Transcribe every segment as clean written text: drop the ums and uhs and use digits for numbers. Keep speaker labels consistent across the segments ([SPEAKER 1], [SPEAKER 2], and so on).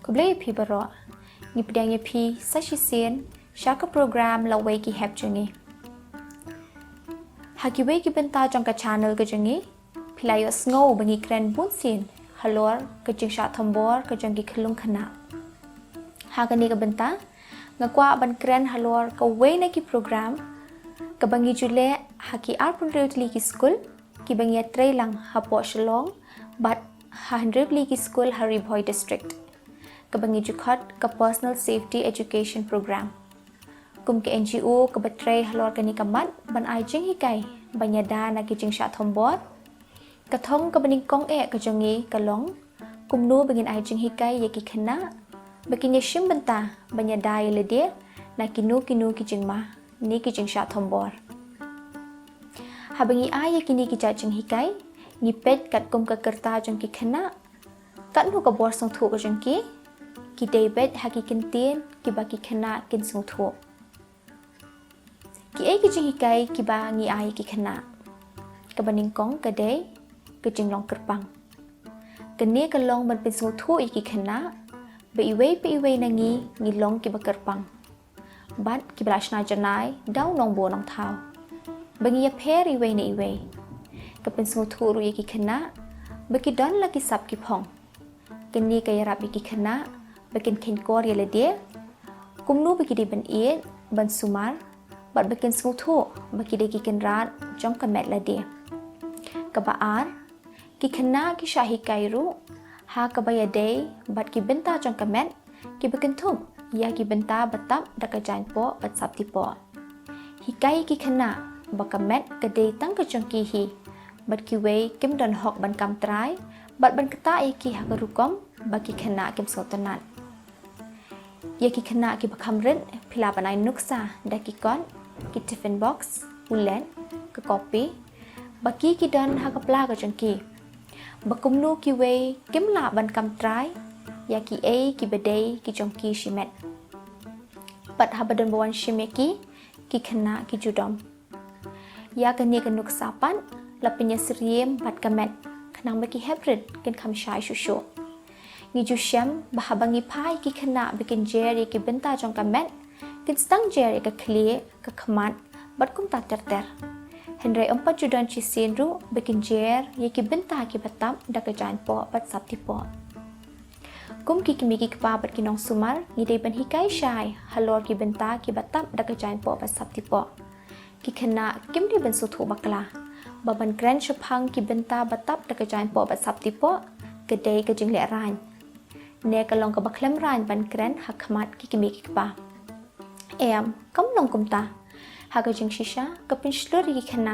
[SPEAKER 1] Kublai pi baro. Ni pedangnya pi sasisian syaka program Lawei ki hep jengi. Hakiwei ki benta jong ka channel ke jengi. Pilayo snow bangi kren bunsin. Halor ke jeng syak tombor ke jeng ki kelung kena. Hakani ke benta ngakwa ban kren halor ke wei na ki program ke bangi jule haki arpun reutli ki school ki bangi atrai lang hapo Shillong but handribli ki school Ri Bhoi District ke bangi jukhat ke personal safety education program kum ke NGO ke batrai halor ke ni kamat ban ai jeng hikai banyada na ki jeng syak tombor ke thong ke baning kong ke jengi ke long kum nu bangin ai jeng hikai ye ki kena Bakinya shim benta banyadai le dia na kinu ki jengma ni ki jeng syak tombor. Habangi ai kini ki jeng hikai ni pet kat kum ke kerta jeng ki kena kat nu ka bor song thu ke jeng ki David haki kentien ki baki kena kin song thu. Ki ai ki jeng hikai ki ba ngi ai ki kena. Ka baning kong ke dei ke jeng long kerpang. Kene ke long ban pin song thu ki kena Beiwei nangi ngilong ki bakerpang. Bat ki blashna janai daw nong bo nong thau. Bangi ya pher iwei na iwei. Kapin sungu thuru ki kena, baki don la ki sap ki phong. Kini kaya rapi ki kena, bakin ken kor ya ledie. Kumnu baki di ban iet, ban sumar, bat bakin sungu thu, baki di ki ken rat, jong kamet ledie. Kabaar, ki kena ki syahi kairu, ha kabaya day bat ki benta jong kamet ki bekentum ya ki benta batap dakajan po bat sabti po hikai ki kena bakamet ke day tang ke jong ki hi bat ki wei kim don hok ban kam trai bat ban keta ki ha rukom baki kena kim sotanat ya ki kena ki bakam rin pila banai nuksa daki kon ki tiffin box ulen ke kopi baki ki don ha kapla ke jong ki Bakumnu ki wei kim la ban kam trai ya ki a ki bedai ki jong ki shimet pat habadan bawan shimeki ki kena ki judom ya kani kanuk sapan lapinya seriem bat kamet kenang baki hybrid ken kam shai shushu ngi jusyam bahabangi pai ki kena bikin jer ki benta jong kamet kin stang jer ka clear ka khamat bat kum ta ter Henry empat judan cisin ru bikin jer ye ki benta ki batam da ka jan po bat sabti po. Kum ki kimi ki kpa bat ki nong sumar ni dei ban hikai shai halor ki benta ki batam da ka jan po bat sabti po. Ki kena kim di ban suthu bakla. Baban grand shapang ki benta batap da ka jan po bat sabti po ke dei ka jing le ran. Ne ka long ka baklem ran ban grand hakmat ki kimi ki kpa. Kam long kum ta. Haga jeng shisha kapin shlur ki kena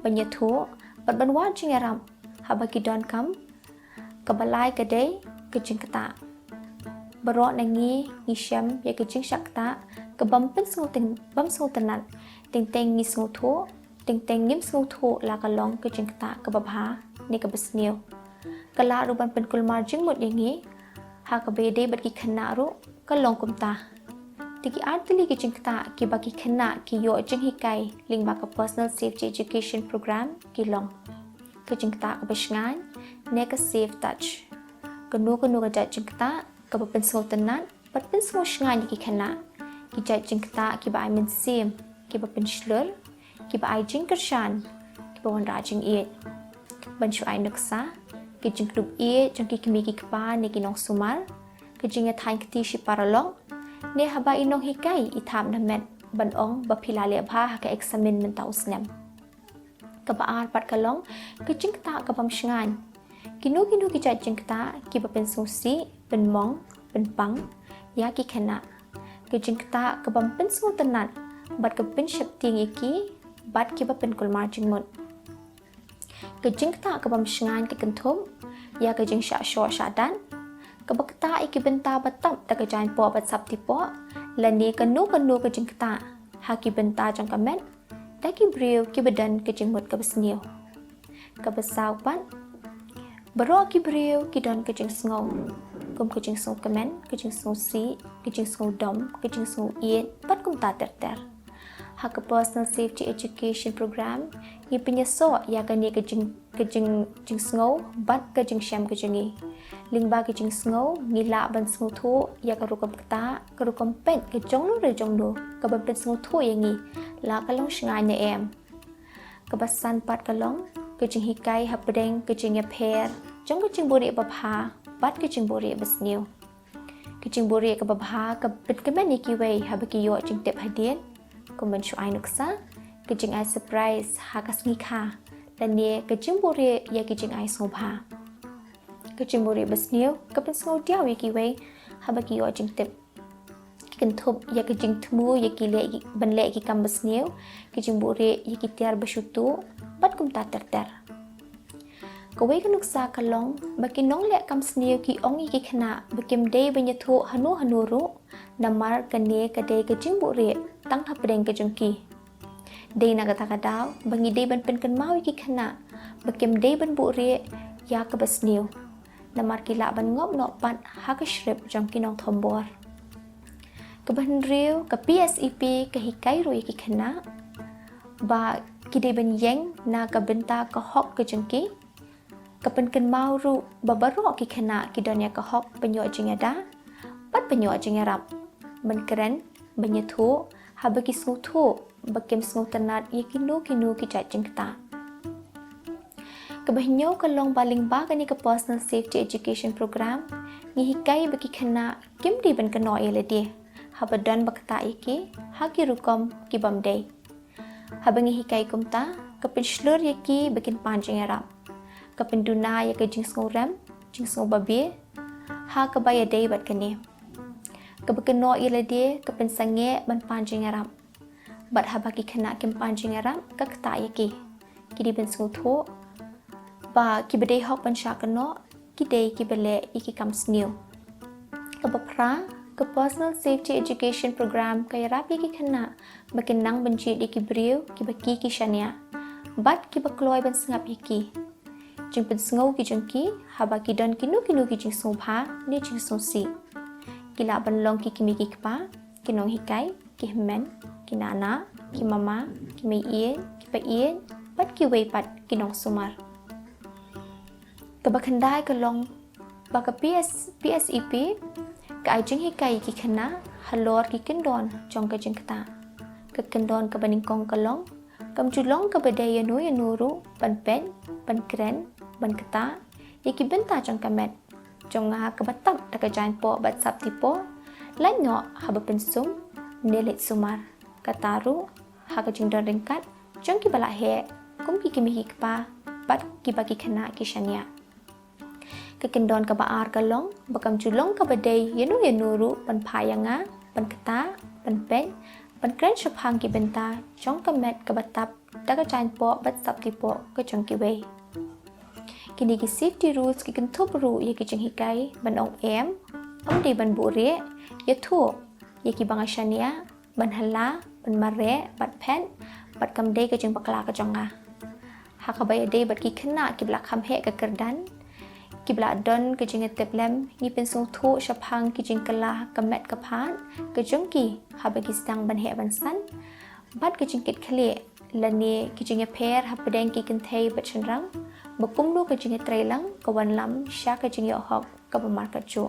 [SPEAKER 1] banya thu bat ban wa jing aram haba ki don kam kabalai ka dei ke jing kata baro nangi ni sham ya ke jing shakta ka bam pen sung ting bam sung tanat ting teng ni sung thu ting teng ngim sung thu la ka long ke jing kata ka babha ni ka besniu kala ru ban pen kulmar jing mot yangi ha ka be dei bat ki kena ru ka long kum ta Tiki artili ki jingkta ki baki kena ki yo jing hikai ling baka personal safety education program ki long. Ki jingkta ka basngan ne ka safe touch. Kanu ka jingkta ka bapensungo tenat pat pensungo sngan ki kena. Ki jingkta ki ba ai min sim ki bapenslur ki ba ai jing kershan ki ba wan rajing iet. Ban shu ai nuksa ki jingklub iet jong ki kimi ki kpa ne ki nong sumar ki jinga thain kti shi paralong ne haba inong hikai itham na met ban ong ba philale bha ka examine men tau snem ka ba ar pat kalong ki jingta ka bam shngan kinu ki jingta ki ba pen susi pen mong pen pang ya ki khana ki jingta ka bam pen su tanat bat ka pen shakti ki bat ki ba pen kulmar jingmot ki jingta ka bam shngan ki kanthum ya ka jing sha sho sha dan Kabakta iki benta batam ta ka jan po bat sabti po lani kanu ka jingkta haki benta jang kamen ta ki briu ki badan ke jingmut ka besniu ka besaw pan baro ki briu ki don ke jing sngo kum ke jing sngo kamen ke jing sngo si ke jing sngo dom ke jing sngo iet pat kum ta ter hak personal safety education program ngi penyeso ya kan ni kejing sngo bat kejing syam kejingi lingba kejing sngo ngi la ban sngo thu ya ka rukam kta ka rukam pen ke jong lu re jong do ka ban pen sngo thu ya ngi la ka long shngai ne em ka basan pat ka long kejing hikai hapdeng kejing ya pher jong kejing bori bapha bat kejing bori basniu kejing bori ka babha ka pet ka man ni ki wei habaki yo jing tep hadien komen shu ai nuksa kejing ai surprise hakas ngi kha dan ye kejing bori ya kejing ai sobha kejing bori basniu ka pen sngo dia wi ki wei habaki yo jing tep kin thop ya kejing thmu ya ki le ban le ki kam basniu kejing bori ya ki tiar bashutu bat kum ta ter Kawai ka nuksa kalong, baki nong le kam sniyo ki ongi ki khana, bakim day banyatho hanu ru, namar kane kadai ka jimbu re, tang hapdeng ka jungki. Day na kata kadaw, bangi day ban pen kan mawi ki khana, bakim day ban bu re, ya ka basniyo. Namar ki la ban ngop no pat haka shrip jungki nong thombor. Kaban riyo ka PSEP ka hikai ru ki khana, ba ki day ban yeng na ka benta ka hok ka jungki, kapan kan mau ru babarok ki khana ki donya ka hok penyo jinga da pat penyo jinga rap ban keren banya thu habaki snu thu bakem snu tanat ye kinu ki cha jingta kabanyo ka long baling ba kani ka personal safety education program ngi hikai baki khana kim di ban kano ele di habadan bakta iki haki rukom ki bamdei habangi hikai kumta kapin shlur ye ki bakin panjinga rap kapin duna ya ke jing sngo ram jing sngo babi ha ka baya day bat kane kabakeno ile de kapin sange ban panjing aram bat ha baki khana kim panjing aram ka kta ya ki di ban sngo tho ba ki bade hok ban sha kano ki day ki bele iki kam snew kabapra ka personal safety education program ka yarap ki khana bakin nang banji di ki briu ki baki ki shania bat ki bakloi ban sngap ki jing pen sngo ki jing ki haba ki don kinu ki jing so pha ni jing so si ki la ban long ki kimi ki kpa ki nong hikai ki men ki nana ki mama ki mei ie ki pa ie pat ki wei pat ki nong sumar ka bakhandai ka long ba ka PSEP ka ai jing hikai ki khana halor ki kendon jong ka jing kta ka kendon ka baning kong ka long kam chu long ka badai yanu ru pan pen pan kren ban kata iki benta jong kamet jong ha ka batam ta ka jain po bat sap tipo lai ngo ha ba pensum nelet sumar kataru ha ka jing don ringkat jong ki bala he kum ki kimi ki pa bat ki ba ki khana ki shania ka kendon ka ba ar ka long bakam chu long ka badai yanu ru pan phayanga pan kata pan pen pan kren shapang ki benta jong kamet ka batap ta ka jain po bat sap tipo ka jong ki we kini ki safety rules ki kan thop ru ye ki jing hikai ban ong em di ban bu re ye thu ye ki banga shania ban hala ban mare bat pen bat kam de ka jing bakla ka jonga ha ka bay de bat ki khana ki bla kham he ka kerdan ki bla don ka jing teplem ni pen so thu shapang ki jing kala kamet ka phan ka jong ki ha ba ki stang ban he ban san bat ka jing kit khale lani ki jing pher ha pedeng ki kan thei bat chenrang bakum lu ka jing trailang ka wan lam sha ka jing yo hok ka ba market chu